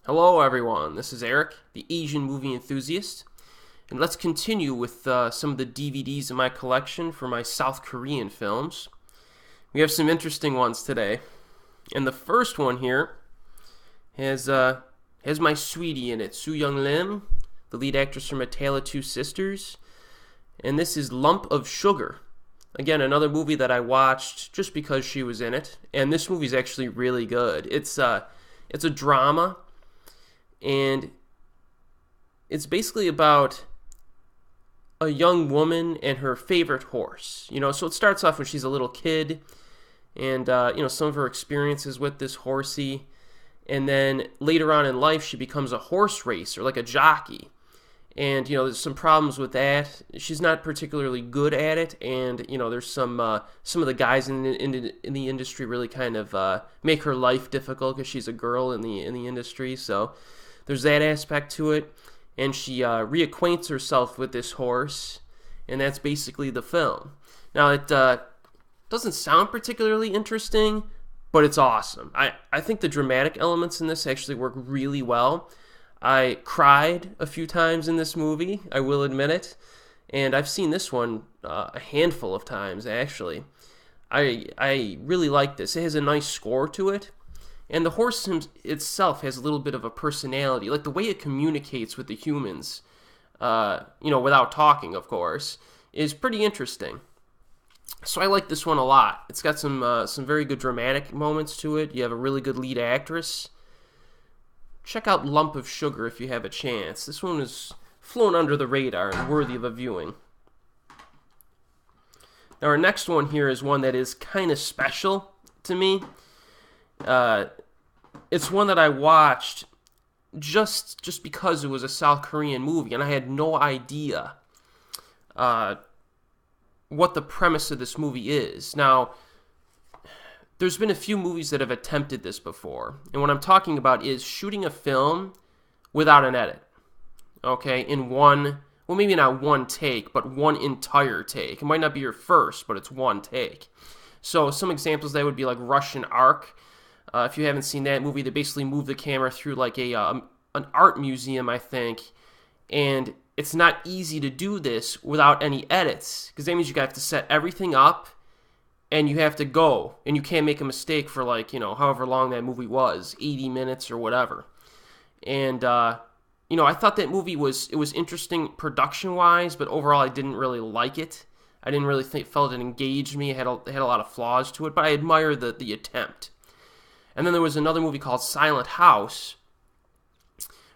Hello everyone, this is Erik, the Asian movie enthusiast, and let's continue with some of the DVDs in my collection for my South Korean films. We have some interesting ones today, and the first one here has my sweetie in it, Soo-young Lim, the lead actress from A Tale of Two Sisters, and this is Lump of Sugar. Again, another movie that I watched just because she was in it, and this movie's actually really good. It's a drama. And it's basically about a young woman and her favorite horse. So it starts off when she's a little kid and, some of her experiences with this horsey. And then later on in life, she becomes a horse racer, like a jockey. And, there's some problems with that. She's not particularly good at it. And, there's some of the guys in the industry really kind of make her life difficult because she's a girl in the industry. So there's that aspect to it, and she reacquaints herself with this horse, and that's basically the film. Now, it doesn't sound particularly interesting, but it's awesome. I think the dramatic elements in this actually work really well. I cried a few times in this movie, I will admit it, and I've seen this one a handful of times, actually. I really like this. It has a nice score to it. And the horse itself has a little bit of a personality, like the way it communicates with the humans, without talking, of course, is pretty interesting. So I like this one a lot. It's got some very good dramatic moments to it. You have a really good lead actress. Check out Lump of Sugar if you have a chance. This one is flown under the radar and worthy of a viewing. Now our next one here is one that is kind of special to me. It's one that I watched just because it was a South Korean movie, and I had no idea what the premise of this movie is. Now, there's been a few movies that have attempted this before, and what I'm talking about is shooting a film without an edit, okay, in one, well, maybe not one take, but one entire take. It might not be your first, but it's one take. So some examples that would be like Russian Ark. If you haven't seen that movie, they basically move the camera through like an art museum, I think, and it's not easy to do this without any edits, because that means you have to set everything up, and you have to go, and you can't make a mistake for like, however long that movie was, 80 minutes or whatever. And, I thought that movie was interesting production-wise, but overall I didn't really like it. I didn't really felt it engaged me. It had a lot of flaws to it, but I admire the attempt. And then there was another movie called Silent House,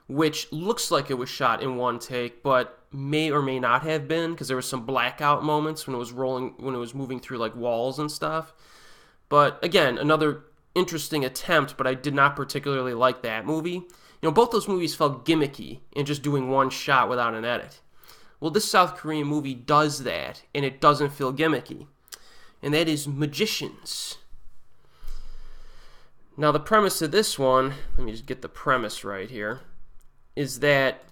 which looks like it was shot in one take, but may or may not have been, because there were some blackout moments when it was moving through like walls and stuff. But again, another interesting attempt, but I did not particularly like that movie. Both those movies felt gimmicky in just doing one shot without an edit. Well, this South Korean movie does that, and it doesn't feel gimmicky. And that is Magicians. Now, the premise of this one, let me just get the premise right here, is that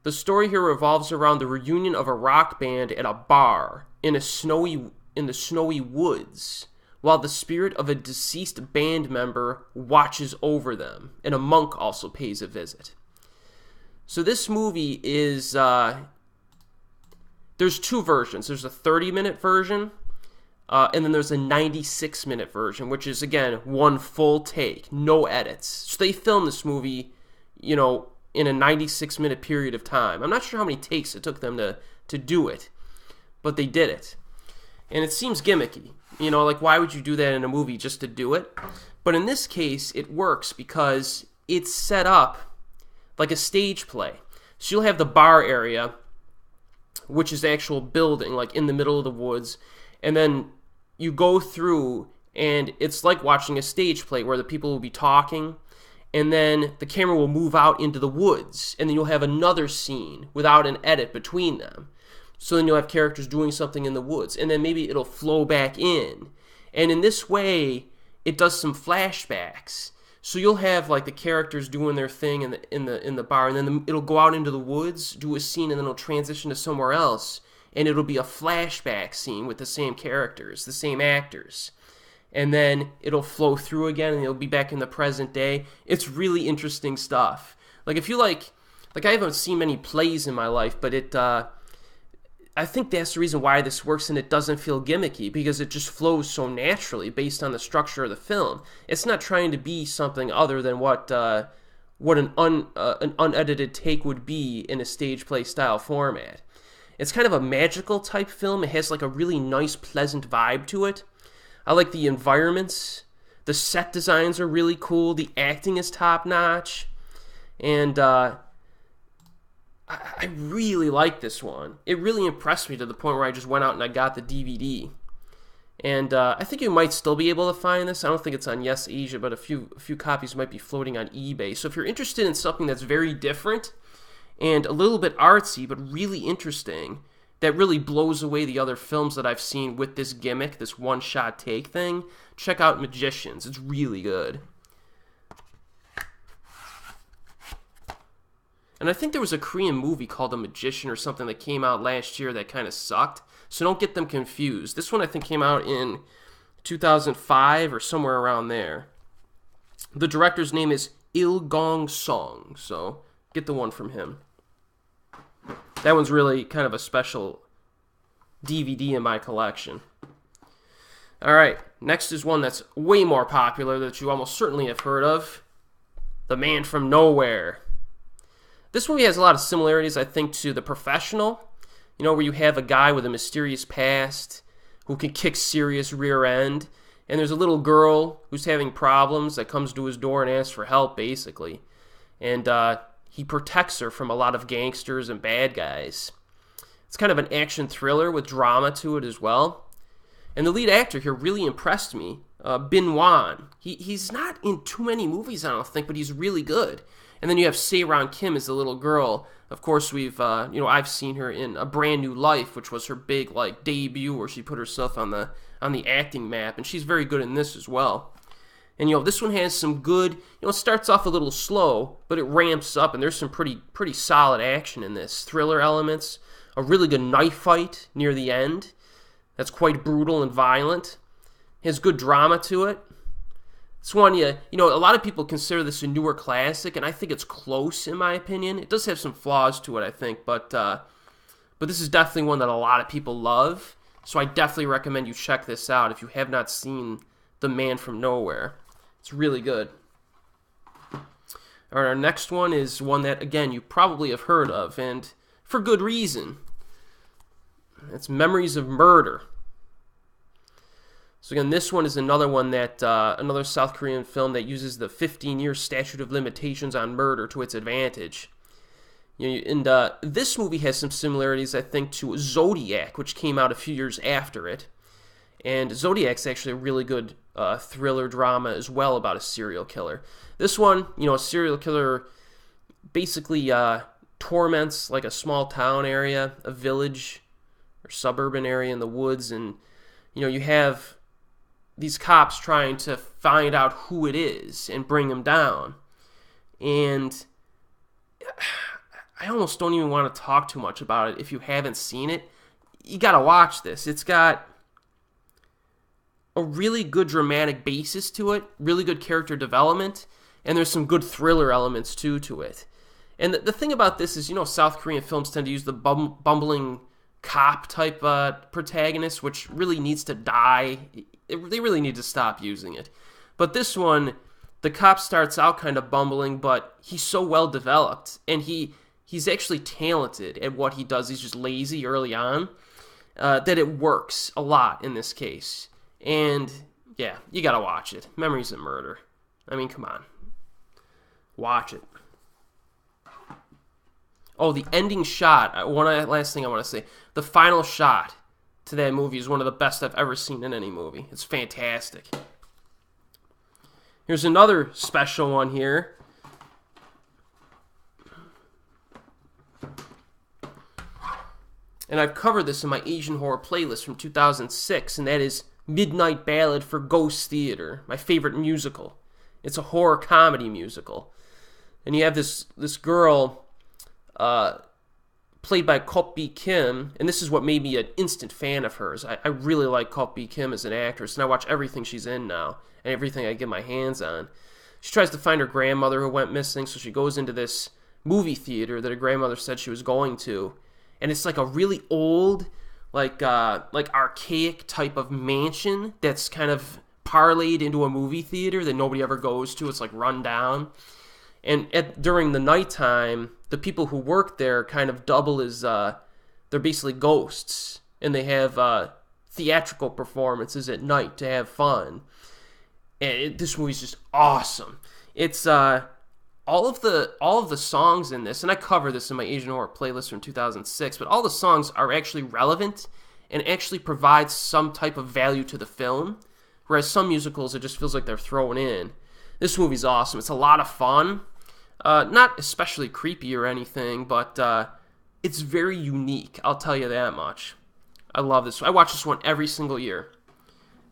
the story here revolves around the reunion of a rock band at a bar in the snowy woods, while the spirit of a deceased band member watches over them, and a monk also pays a visit. So this movie is, there's two versions. There's a 30-minute version, and then there's a 96-minute version, which is, again, one full take, no edits. So they filmed this movie, in a 96-minute period of time. I'm not sure how many takes it took them to do it, but they did it. And it seems gimmicky. Like, why would you do that in a movie just to do it? But in this case, it works because it's set up like a stage play. So you'll have the bar area, which is the actual building, like in the middle of the woods, and then you go through, and it's like watching a stage play where the people will be talking, and then the camera will move out into the woods, and then you'll have another scene without an edit between them. So then you'll have characters doing something in the woods, and then maybe it'll flow back in. And in this way, it does some flashbacks. So you'll have like the characters doing their thing in the bar, and then it'll go out into the woods, do a scene, and then it'll transition to somewhere else, and it'll be a flashback scene with the same characters, the same actors. and then it'll flow through again, and it'll be back in the present day. It's really interesting stuff. Like, if you like I haven't seen many plays in my life, but I think that's the reason why this works and it doesn't feel gimmicky, because it just flows so naturally based on the structure of the film. It's not trying to be something other than what an unedited take would be in a stage play style format. It's kind of a magical type film. It has like a really nice, pleasant vibe to it. I like the environments. The set designs are really cool. The acting is top notch. And I really like this one. It really impressed me to the point where I just went out and I got the DVD. And I think you might still be able to find this. I don't think it's on Yes Asia, but a few copies might be floating on eBay. So if you're interested in something that's very different and a little bit artsy, but really interesting, that really blows away the other films that I've seen with this gimmick, this one-shot take thing, check out Magicians. It's really good. And I think there was a Korean movie called The Magician or something that came out last year that kind of sucked. So don't get them confused. This one I think came out in 2005 or somewhere around there. The director's name is Il Gong-song, so get the one from him. That one's really kind of a special DVD in my collection. Alright, next is one that's way more popular that you almost certainly have heard of. The Man from Nowhere. This movie has a lot of similarities, I think, to The Professional. You know, where you have a guy with a mysterious past who can kick serious rear end. And there's a little girl who's having problems that comes to his door and asks for help, basically. And he protects her from a lot of gangsters and bad guys. It's kind of an action thriller with drama to it as well. And the lead actor here really impressed me, Bin Wan. He's not in too many movies, I don't think, but he's really good. And then you have Sae-ron Kim as the little girl. Of course, I've seen her in A Brand New Life, which was her big debut where she put herself on the acting map, and she's very good in this as well. And this one has some good. It starts off a little slow, but it ramps up, and there's some pretty solid action in this. Thriller elements, a really good knife fight near the end. That's quite brutal and violent. It has good drama to it. It's one, a lot of people consider this a newer classic, and I think it's close in my opinion. It does have some flaws to it, I think, but this is definitely one that a lot of people love. So I definitely recommend you check this out if you have not seen The Man from Nowhere. It's really good. All right, our next one is one that, again, you probably have heard of, and for good reason. It's Memories of Murder. So again, this one is another one that, another South Korean film that uses the 15-year statute of limitations on murder to its advantage. And this movie has some similarities, I think, to Zodiac, which came out a few years after it. And Zodiac's actually a really good thriller drama as well about a serial killer. This one, a serial killer basically torments like a small town area, a village or suburban area in the woods, and you have these cops trying to find out who it is and bring him down. And I almost don't even want to talk too much about it if you haven't seen it. You gotta watch this. It's got a really good dramatic basis to it, really good character development, and there's some good thriller elements too to it. And the thing about this is, South Korean films tend to use the bumbling cop type protagonist, which really needs to die. They really need to stop using it. But this one, the cop starts out kind of bumbling, but he's so well developed, and he's actually talented at what he does. He's just lazy early on, that it works a lot in this case. And yeah, you gotta watch it. Memories of Murder. I mean, come on. Watch it. Oh, the ending shot. One last thing I want to say. The final shot to that movie is one of the best I've ever seen in any movie. It's fantastic. Here's another special one here. And I've covered this in my Asian horror playlist from 2006, and that is Midnight Ballad for Ghost Theater, my favorite musical. It's a horror comedy musical. And you have this girl played by Kkob-bi Kim, and this is what made me an instant fan of hers. I really like Kkob-bi Kim as an actress, and I watch everything she's in now, and everything I get my hands on. She tries to find her grandmother who went missing, so she goes into this movie theater that her grandmother said she was going to, and it's like a really old, like archaic type of mansion that's kind of parlayed into a movie theater that nobody ever goes to. It's like run down. And during the nighttime, the people who work there kind of double as, they're basically ghosts. And they have theatrical performances at night to have fun. And this movie's just awesome. It's all of the songs in this, and I cover this in my Asian horror playlist from 2006, but all the songs are actually relevant and actually provide some type of value to the film. Whereas some musicals, it just feels like they're thrown in. This movie's awesome. It's a lot of fun. Not especially creepy or anything, but it's very unique. I'll tell you that much. I love this. I watch this one every single year.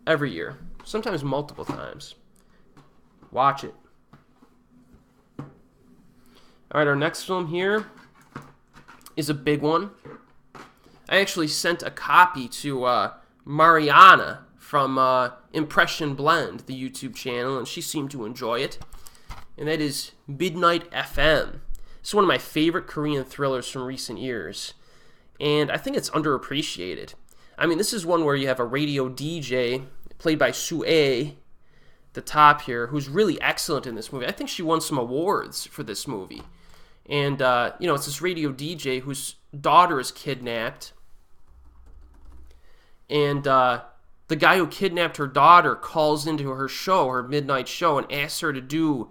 Every year. Sometimes multiple times. Watch it. Alright, our next film here is a big one. I actually sent a copy to Mariana from Impression Blend, the YouTube channel, and she seemed to enjoy it. And that is Midnight FM. It's one of my favorite Korean thrillers from recent years. And I think it's underappreciated. I mean, this is one where you have a radio DJ, played by Su-jeong, the top here, who's really excellent in this movie. I think she won some awards for this movie. And, it's this radio DJ whose daughter is kidnapped. And, the guy who kidnapped her daughter calls into her show, her midnight show, and asks her to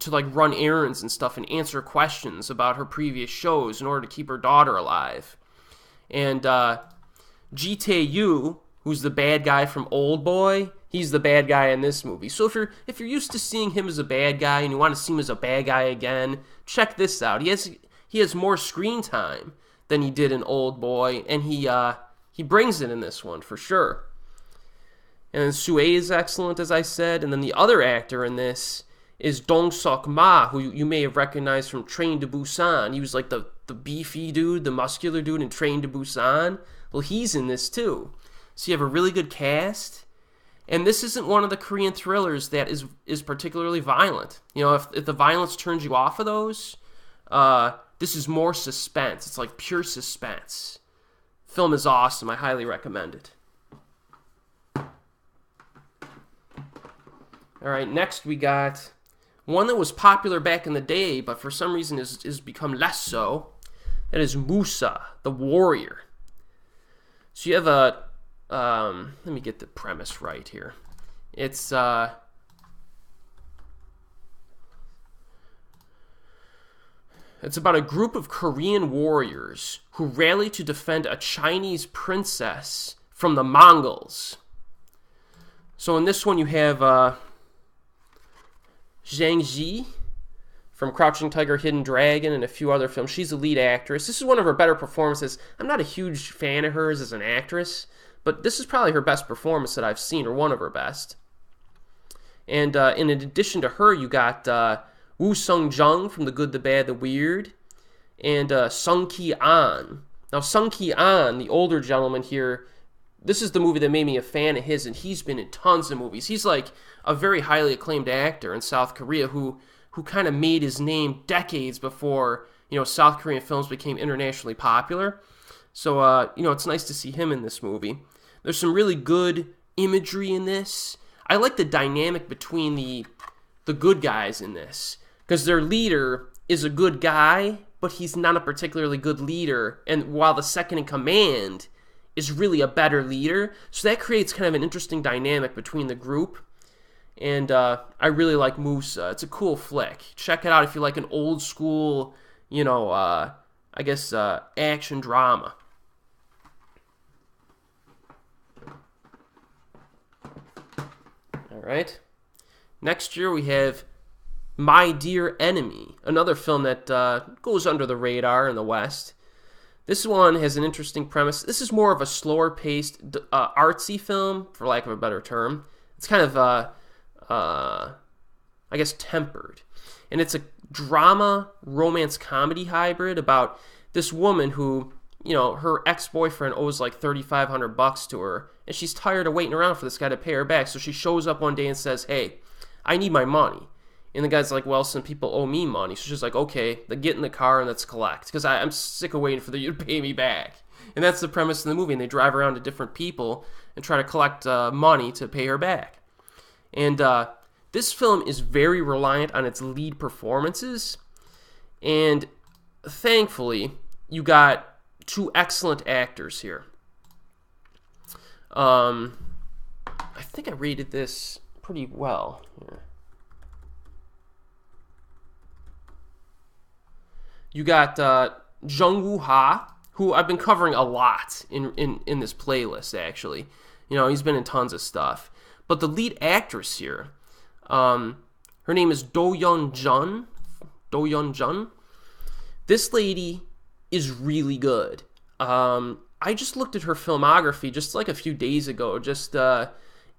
run errands and stuff and answer questions about her previous shows in order to keep her daughter alive. And Ji-tae, who's the bad guy from Old Boy, he's the bad guy in this movie. So if you're used to seeing him as a bad guy and you want to see him as a bad guy again, check this out. He has more screen time than he did in Old Boy, and he brings it in this one for sure. And then Su-jeong is excellent, as I said. And then the other actor in this is Dong-seok Ma, who you may have recognized from Train to Busan. He was like the beefy dude, the muscular dude in Train to Busan. Well, he's in this too. So you have a really good cast. And this isn't one of the Korean thrillers that is particularly violent. You know, if the violence turns you off of those, this is more suspense. It's like pure suspense. Film is awesome. I highly recommend it. All right, next we got one that was popular back in the day, but for some reason has become less so. That is Musa, the warrior. So you have let me get the premise right here. It's about a group of Korean warriors who rally to defend a Chinese princess from the Mongols. So in this one you have Zhang Ji from Crouching Tiger, Hidden Dragon, and a few other films. She's the lead actress. This is one of her better performances. I'm not a huge fan of hers as an actress, but this is probably her best performance that I've seen, or one of her best. And in addition to her, you got Woo Sung-jung from The Good, the Bad, the Weird, and Sung-kee. Now, Sung-kee, the older gentleman here, this is the movie that made me a fan of his, and he's been in tons of movies. He's like a very highly acclaimed actor in South Korea who kind of made his name decades before, South Korean films became internationally popular. So, it's nice to see him in this movie. There's some really good imagery in this. I like the dynamic between the good guys in this, because their leader is a good guy, but he's not a particularly good leader, and while the second in command is really a better leader, so that creates kind of an interesting dynamic between the group. And I really like Musa. It's a cool flick. Check it out if you like an old school, action drama. All right. Next year we have My Dear Enemy, another film that goes under the radar in the West. This one has an interesting premise. This is more of a slower-paced, artsy film, for lack of a better term. It's kind of tempered. And it's a drama, romance, comedy hybrid about this woman who, her ex-boyfriend owes like $3,500 to her, and she's tired of waiting around for this guy to pay her back. So she shows up one day and says, "Hey, I need my money." And the guy's like, "Well, some people owe me money." So she's like, "Okay, then get in the car and let's collect, because I'm sick of waiting for you to pay me back." And that's the premise of the movie. And they drive around to different people and try to collect money to pay her back. And this film is very reliant on its lead performances. And thankfully, you got two excellent actors here. I think I rated this pretty well here. You got Jung-woo, who I've been covering a lot in this playlist, actually. He's been in tons of stuff. But the lead actress here, her name is Doyoung Jung. This lady is really good. I just looked at her filmography just like a few days ago,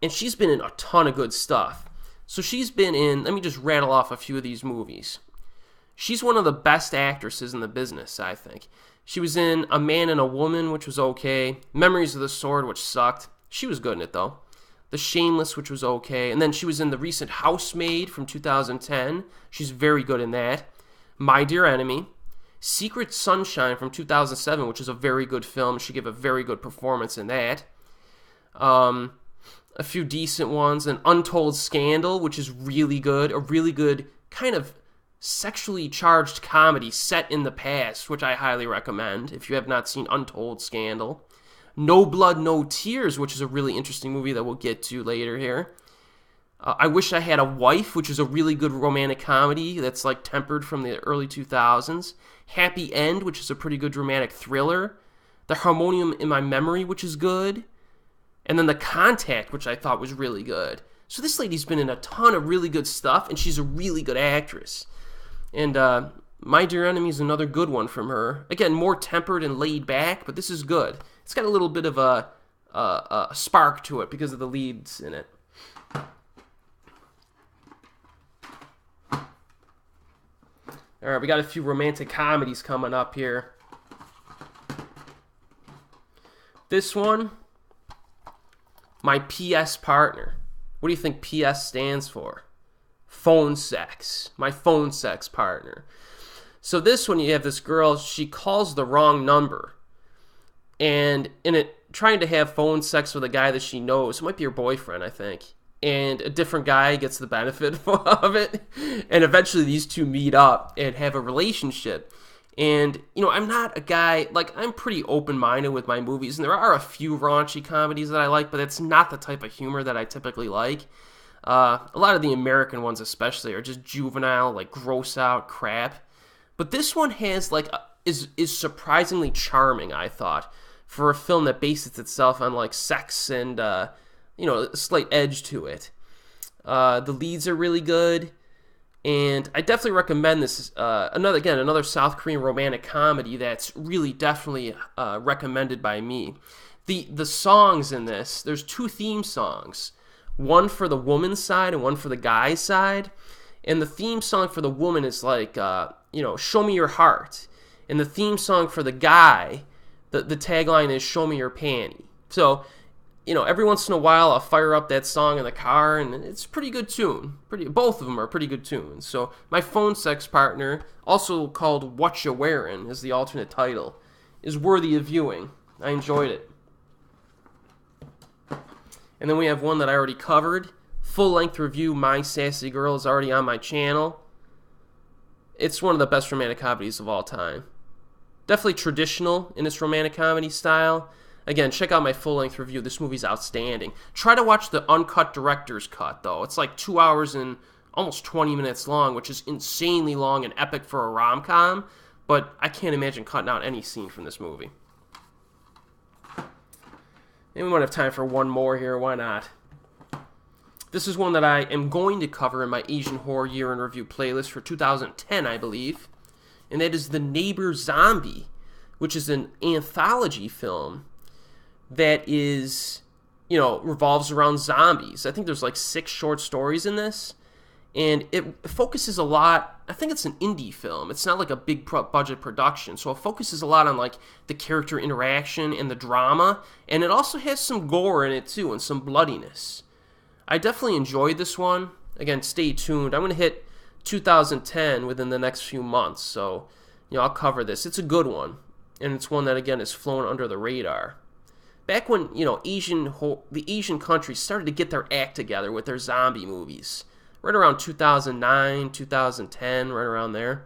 and she's been in a ton of good stuff. So she's been in, let me just rattle off a few of these movies. She's one of the best actresses in the business, I think. She was in A Man and a Woman, which was okay. Memories of the Sword, which sucked. She was good in it, though. The Shameless, which was okay. And then she was in the recent Housemaid from 2010. She's very good in that. My Dear Enemy. Secret Sunshine from 2007, which is a very good film. She gave a very good performance in that. A few decent ones. An Untold Scandal, which is really good. A really good kind of sexually charged comedy set in the past, which I highly recommend if you have not seen Untold Scandal. No Blood, No Tears, which is a really interesting movie that we'll get to later here. I Wish I Had a Wife, which is a really good romantic comedy that's like tempered from the early 2000s. Happy End, which is a pretty good romantic thriller. The Harmonium in My Memory, which is good. And then The Contact, which I thought was really good. So this lady's been in a ton of really good stuff, and she's a really good actress. And My Dear Enemy is another good one from her. Again, more tempered and laid back, but this is good. It's got a little bit of a spark to it because of the leads in it. All right, we got a few romantic comedies coming up here. This one, My PS Partner. What do you think PS stands for? Phone sex. My phone sex partner. So this one, you have this girl, she calls the wrong number. And in it, trying to have phone sex with a guy that she knows, it might be her boyfriend, I think. And a different guy gets the benefit of it. And eventually these two meet up and have a relationship. And, I'm not a guy, I'm pretty open-minded with my movies. And there are a few raunchy comedies that I like, but it's not the type of humor that I typically like. A lot of the American ones especially are just juvenile, gross out crap. But this one has, is surprisingly charming, I thought, for a film that bases itself on, sex and, a slight edge to it. The leads are really good, and I definitely recommend this. Another South Korean romantic comedy that's really definitely recommended by me. The songs in this, there's two theme songs. One for the woman's side and one for the guy's side. And the theme song for the woman is Show Me Your Heart. And the theme song for the guy, the tagline is Show Me Your Panty. So, every once in a while I'll fire up that song in the car, and it's a pretty good tune. Both of them are pretty good tunes. So, My Phone Sex Partner, also called What You Wearin', is the alternate title, is worthy of viewing. I enjoyed it. And then we have one that I already covered. Full-length review, My Sassy Girl, is already on my channel. It's one of the best romantic comedies of all time. Definitely traditional in its romantic comedy style. Again, check out my full-length review. This movie's outstanding. Try to watch the uncut director's cut, though. It's 2 hours and almost 20 minutes long, which is insanely long and epic for a rom-com. But I can't imagine cutting out any scene from this movie. And we might have time for one more here. Why not? This is one that I am going to cover in my Asian Horror Year in Review playlist for 2010, I believe. And that is The Neighbour Zombie, which is an anthology film that is, revolves around zombies. I think there's 6 short stories in this. And it focuses a lot I think it's an indie film. It's not like a big budget production, so it focuses a lot on like the character interaction and the drama, and it also has some gore in it too and some bloodiness. I definitely enjoyed this one. Again, stay tuned. I'm going to hit 2010 within the next few months, so I'll cover this. It's a good one, and it's one that again is flown under the radar. Back when the Asian countries started to get their act together with their zombie movies, right around 2009, 2010, right around there.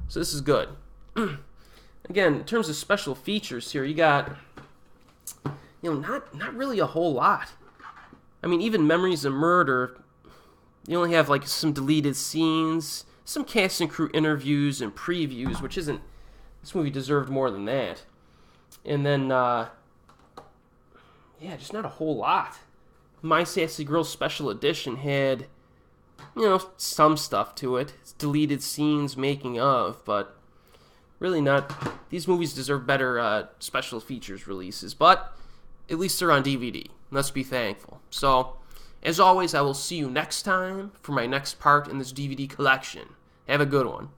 So this is good. Again, in terms of special features here, you got not really a whole lot. I mean, even Memories of Murder, you only have like some deleted scenes, some cast and crew interviews and previews, which isn't, this movie deserved more than that. And then, just not a whole lot. My Sassy Girl Special Edition had, some stuff to it. It's deleted scenes, making of, but really not. These movies deserve better special features releases, but at least they're on DVD. Let's be thankful. So, as always, I will see you next time for my next part in this DVD collection. Have a good one.